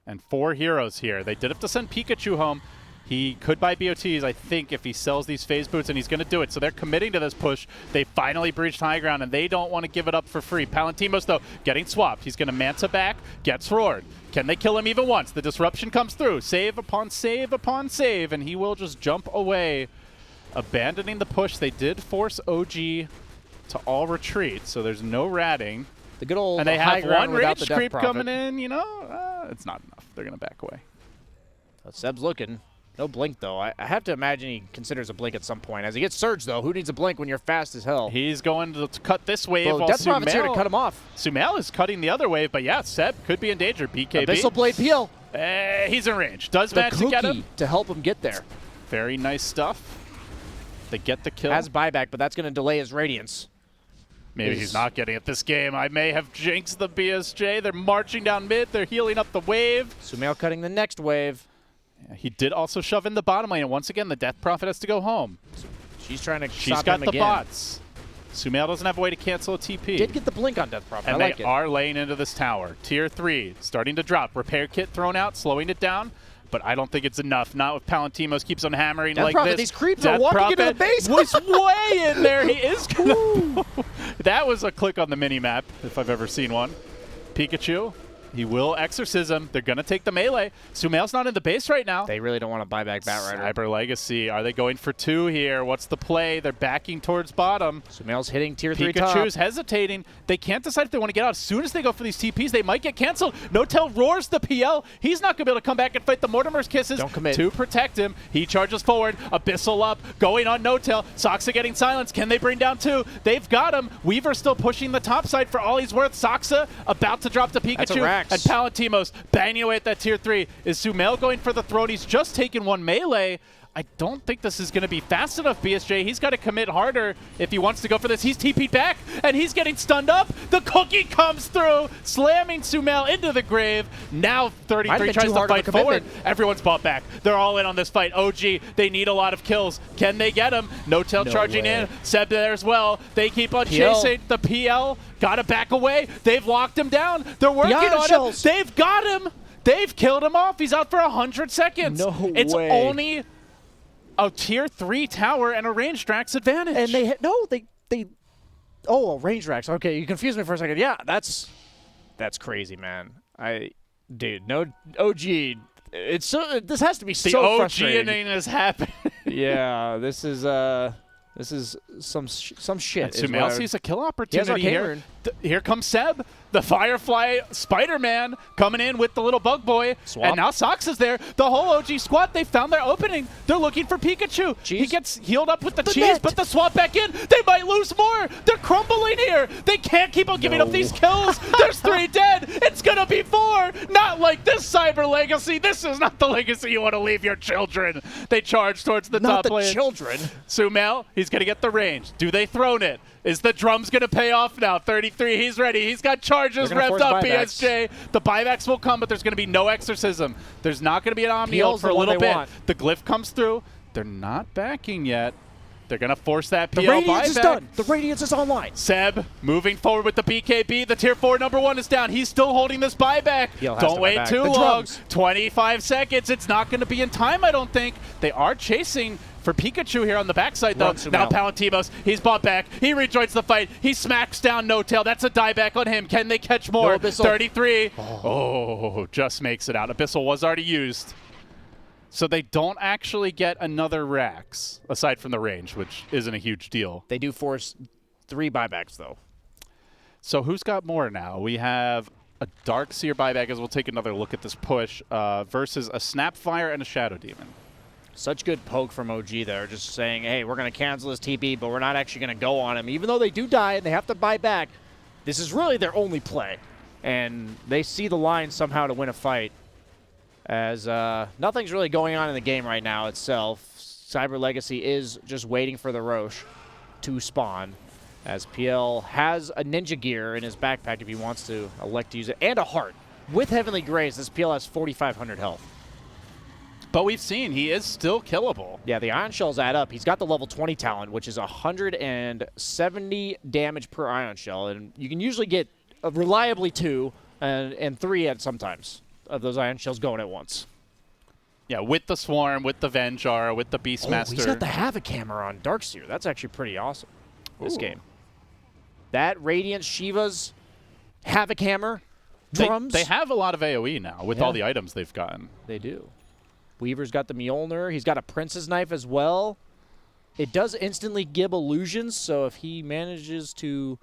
And 4 heroes here. They did have to send Pikachu home. He could buy BOTs, I think, if he sells these phase boots, and he's going to do it. So they're committing to this push. They finally breached high ground, and they don't want to give it up for free. Palantimos, though, getting swapped. He's going to Manta back, gets roared. Can they kill him even once? The disruption comes through. Save upon save upon save, and he will just jump away. Abandoning the push, they did force OG to all retreat, so there's no ratting. The good old and they high have ground one without rage the creep Death coming Prophet. in, it's not enough. They're going to back away. Seb's looking. No blink, though. I have to imagine he considers a blink at some point. As he gets Surge, though, who needs a blink when you're fast as hell? He's going to cut this wave. Well, while Death Prophet's here to cut him off. Sumail is cutting the other wave, but yeah, Seb could be in danger. BKB. Abyssal Blade PL. He's in range. Does The manage to get him. to help him get there. Very nice stuff. They get the kill. Has buyback, but that's going to delay his Radiance. Maybe he's not getting it this game. I may have jinxed the BSJ. They're marching down mid. They're healing up the wave. Sumail cutting the next wave. Yeah, he did also shove in the bottom lane, and once again, the Death Prophet has to go home. She's trying to She's stop got him the again. bots. Sumail doesn't have a way to cancel a TP. Did get the blink on Death Prophet. And I like they it. are laying into this tower. Tier 3 starting to drop. Repair kit thrown out, slowing it down. But I don't think it's enough. Not with Palantimos keeps on hammering Death like Prophet, this. these creeps Death are walking Prophet into the base. was way in there. He is gonna. That was a click on the mini map if I've ever seen one. Pikachu. He will exorcism. They're going to take the melee. Sumail's not in the base right now. They really don't want to buy back Batrider. Cyber Legacy. Are they going for 2 here? What's the play? They're backing towards bottom. Sumail's hitting tier 3 top. Pikachu's hesitating. They can't decide if they want to get out. As soon as they go for these TPs, they might get canceled. Notel roars the PL. He's not going to be able to come back and fight the Mortimer's Kisses. Don't commit. To protect him. He charges forward. Abyssal up. Going on Notel. Soxa getting silenced. Can they bring down 2? They've got him. Weaver still pushing the top side for all he's worth. Soxa about to drop to Pikachu. Rax. And Palantimos banging away at that tier 3. Is Sumail going for the throne? He's just taken 1 melee. I don't think this is going to be fast enough, BSJ. He's got to commit harder if he wants to go for this. He's TP'd back, and he's getting stunned up. The cookie comes through, slamming Sumail into the grave. Now 33 tries to fight forward. Everyone's bought back. They're all in on this fight. OG, they need a lot of kills. Can they get him? Notel charging in. Seb there as well. They keep on chasing. The PL got to back away. They've locked him down. They're working on him. They've got him. They've killed him off. He's out for 100 seconds. It's only a tier 3 tower and a range Drax advantage. And they a range Drax. Okay, you confused me for a second. Yeah, that's crazy, man. Dude, no OG. It's so this has to be so frustrating. The OG-ing is happening. Yeah, this is some shit. And Sumail sees a kill opportunity here. Here comes Seb, the Firefly Spider-Man, coming in with the little bug boy. Swap. And now Sox is there. The whole OG squad, they found their opening. They're looking for Pikachu. Cheese. He gets healed up with the cheese, net. but the swap back in. They might lose more. They're crumbling here. They can't keep on giving up these kills. There's 3 dead. It's going to be 4. Not like this Cyber Legacy. This is not the legacy you want to leave your children. They charge towards the top lane. Not the children. Sumail, he's going to get the range. Do they throne it? Is the drums going to pay off now? 33, he's ready. He's got charges revved up, BSJ. The buybacks will come, but there's going to be no exorcism. There's not going to be an Omni ult for a little bit. The glyph comes through. They're not backing yet. They're going to force that PL buyback. The Radiance is done. The Radiance is online. Seb moving forward with the BKB. The tier 4 #1 is down. He's still holding this buyback. Don't wait too long. 25 seconds. It's not going to be in time, I don't think. They are chasing for Pikachu here on the backside, though. Now Palantimos, he's bought back. He rejoins the fight. He smacks down Notel. That's a dieback on him. Can they catch more? 33. Oh, just makes it out. Abyssal was already used. So they don't actually get another Rax, aside from the range, which isn't a huge deal. They do force 3 buybacks, though. So who's got more now? We have a Dark Seer buyback, as we'll take another look at this push, versus a Snapfire and a Shadow Demon. Such good poke from OG there, just saying, hey, we're going to cancel this TP, but we're not actually going to go on him. Even though they do die and they have to buy back, this is really their only play. And they see the line somehow to win a fight. As nothing's really going on in the game right now itself. Cyber Legacy is just waiting for the Roche to spawn. As PL has a ninja gear in his backpack if he wants to elect to use it. And a heart. With Heavenly Grace, this PL has 4,500 health. But we've seen he is still killable. Yeah, the Ion Shells add up. He's got the level 20 talent, which is 170 damage per Ion Shell. And you can usually get reliably 2 and 3 at sometimes of those Ion Shells going at once. Yeah, with the Swarm, with the Venjar, with the Beastmaster. He's got the Havoc Hammer on Darkseer. That's actually pretty awesome, this game. That Radiant Shiva's Havoc Hammer, drums. They have a lot of AoE now with all the items they've gotten. They do. Weaver's got the Mjolnir. He's got a Prince's Knife as well. It does instantly give illusions, so if he manages to...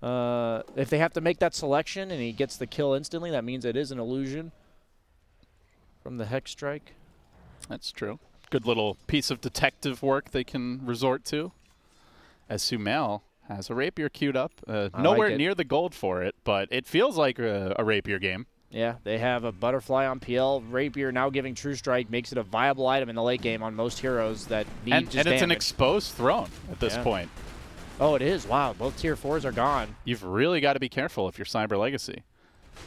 if they have to make that selection and he gets the kill instantly, that means it is an illusion from the Hex Strike. That's true. Good little piece of detective work they can resort to. As Sumail has a Rapier queued up. Nowhere near the gold for it, but it feels like a Rapier game. Yeah, they have a butterfly on PL. Rapier now giving True Strike makes it a viable item in the late game on most heroes that need And just it's damage. an exposed throne at this point. Oh, it is. Wow, both tier 4s are gone. You've really got to be careful if you're Cyber Legacy.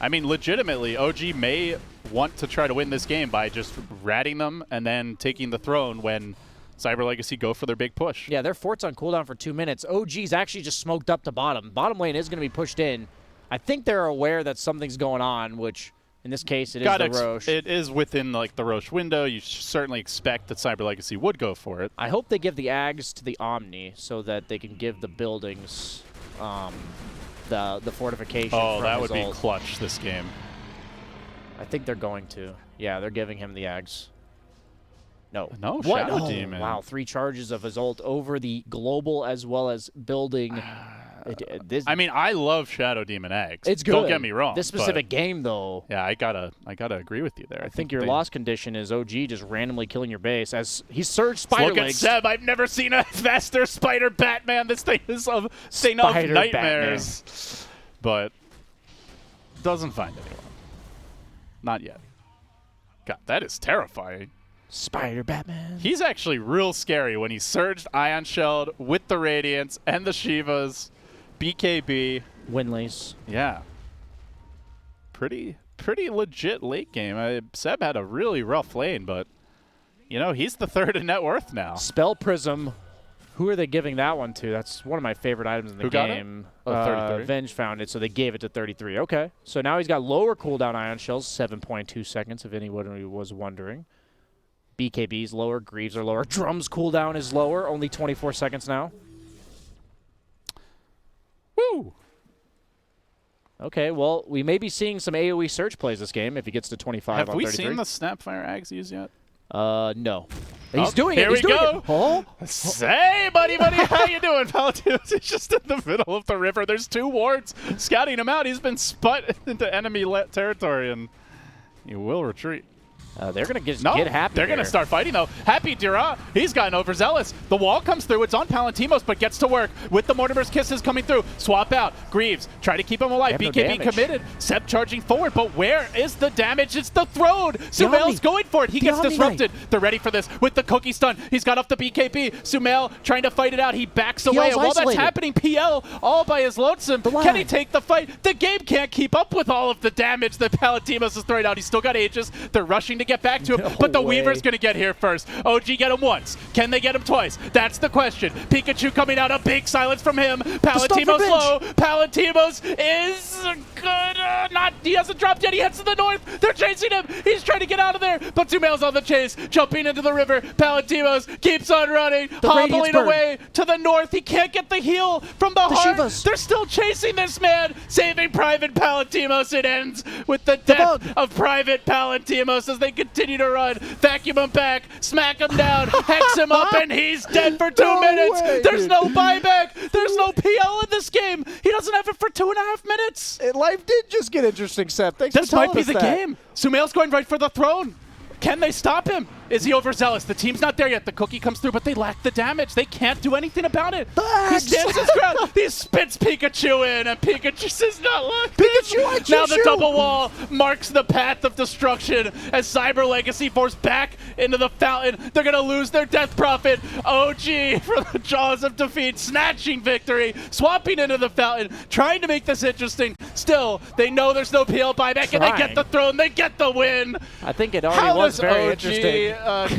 I mean, legitimately, OG may want to try to win this game by just ratting them and then taking the throne when Cyber Legacy go for their big push. Yeah, their fort's on cooldown for 2 minutes. OG's actually just smoked up to bottom. Bottom lane is going to be pushed in. I think they're aware that something's going on, which in this case it is the Roche. It is within like the Roche window. You certainly expect that Cyber Legacy would go for it. I hope they give the Ags to the Omni so that they can give the buildings the fortification. Oh, from that his would be ult. clutch this game. I think they're going to. Yeah, they're giving him the Ags. No. No, What? Shadow Oh, Demon. wow, 3 charges of his ult over the global as well as building. I mean, I love Shadow Demon eggs. It's good. Don't get me wrong. This specific game, though. Yeah, I gotta agree with you there. I think your loss condition is OG just randomly killing your base as he surged spider Look legs. at Seb. I've never seen a faster Spider Batman. This thing is of Spider nightmares. But doesn't find anyone. Not yet. God, that is terrifying. Spider Batman. He's actually real scary when he surged Ion Shelled with the Radiance and the Shivas. BKB. Winleys. Yeah. Pretty legit late game. Seb had a really rough lane, but, you know, he's the third in net worth now. Spell Prism. Who are they giving that one to? That's one of my favorite items in the Who got game. it? Oh, 33. Venge found it, so they gave it to 33. Okay. So now he's got lower cooldown Ion Shells, 7.2 seconds, if anyone was wondering. BKB's lower, Greaves are lower. Drums cooldown is lower, only 24 seconds now. Woo! Okay, well, we may be seeing some AoE search plays this game if he gets to 25 Have on we 33. seen the Snapfire Ags used yet? No. He's Oh, doing it. here He's we doing go. it. Oh. Hey, buddy, how you doing? Palatinos is just in the middle of the river. There's 2 wards scouting him out. He's been sput into enemy territory, and he will retreat. They're going to get happy. They're going to start fighting, though. Happy Dira, he's gotten overzealous. The wall comes through. It's on Palantimos, but gets to work with the Mortimer's Kisses coming through. Swap out. Greaves, try to keep him alive. They have BKB no damage. committed. Seb charging forward, but where is the damage? It's the throne. Sumail's going for it. He gets disrupted. They're ready for this with the cookie stun. He's got off the BKB. Sumail trying to fight it out. He backs away. And while that's happening, PL all by his lonesome. Can he take the fight? The game can't keep up with all of the damage that Palantimos is throwing out. He's still got Aegis. They're rushing to get back to him. But the Weaver's going to get here first. OG get him once. Can they get him twice? That's the question. Pikachu coming out. A big silence from him. Palantimos low. Palantimos is good. He hasn't dropped yet. He heads to the north. They're chasing him. He's trying to get out of there. But Sumail's on the chase. Jumping into the river. Palantimos keeps on running. Hobbling away to the north. He can't get the heal from the heart. Shivas. They're still chasing this man. Saving Private Palantimos. It ends with the death of Private Palantimos as they continue to run. Vacuum him back, smack him down, hex him up, and he's dead for 2 minutes. There's no buyback. There's no PL in this game. He doesn't have it for 2.5 minutes. Life did just get interesting, Seth. Thanks This for telling might be us the that. game. Sumail's going right for the throne. Can they stop him? Is he overzealous? The team's not there yet. The cookie comes through, but they lack the damage. They can't do anything about it. He stands his ground. He spits Pikachu in, and Pikachu says, "Not look." Pikachu, I choose Now the you. double wall marks the path of destruction as Cyber Legacy forced back into the fountain. They're going to lose their Death Prophet. OG from the jaws of defeat, snatching victory, swapping into the fountain, trying to make this interesting. Still, they know there's no PL buyback, and they get the throne. They get the win. I think it already was very interesting.